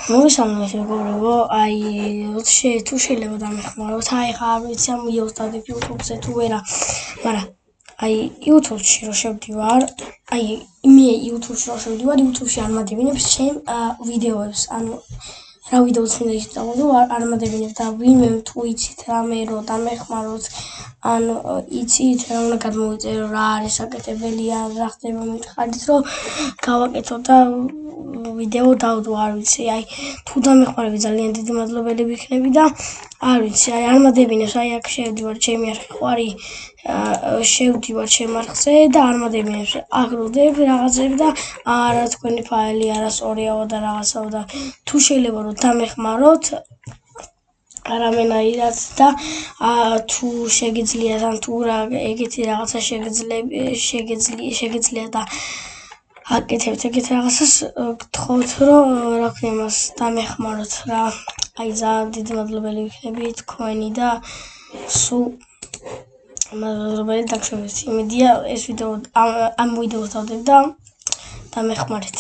მოგესალმებით მეგობრებო, თუ შეიძლება დამეხმაროთ, ხა არ ვიცი ამ ვიდეოს დავდებ YouTube-ზე თუ ვერა, მაგრამ YouTube-ში რო შევდივარ, მე YouTube-ში რო შევდივარ, YouTube-ში არ მადებინებს ჩემ ვიდეოებს, ანუ რა ვიდეოც მინდა ისწავლო, არ მადებინებს და ვინმე თუ იცით რამე რო დამეხმაროთ, ან იცით რა უნდა გადმოვიწერო, რა არის საკეთებელი, ან რა ხდება მითხარით, რომ გავაკეთო და ვიდეო დავდო, არ ვიცი, თუ დამეხმარები ძალიან დიდი მადლობელი ვიქნები და არ ვიცი, არ მადებინებს, აქ შევდივარ, ჩემი არხი ყვარი, შევდივარ ჩემ არხზე და არ მადებინებს, აქ როდებ რაღაცები და არა თქვენი ფაილი არასწორიაო და რაღაცაო და თუ შეიძლება რომ დამეხმაროთ რამენაირად და თუ შეგიძლიათ ან თუ რა ეგეთი რაღაცა შეგიძლიათ და აკეთებთ ეგეთ რაღაცას, გთხოვთ რომ რა ქვია იმას დამეხმაროთ რა. ძალიან დიდი მადლობელი ვიქნები თქვენი და სულ მადლობელი დაგვშევით. იმედია ეს ვიდეო ამ ვიდეოს დავდებ და დამეხმარეთ.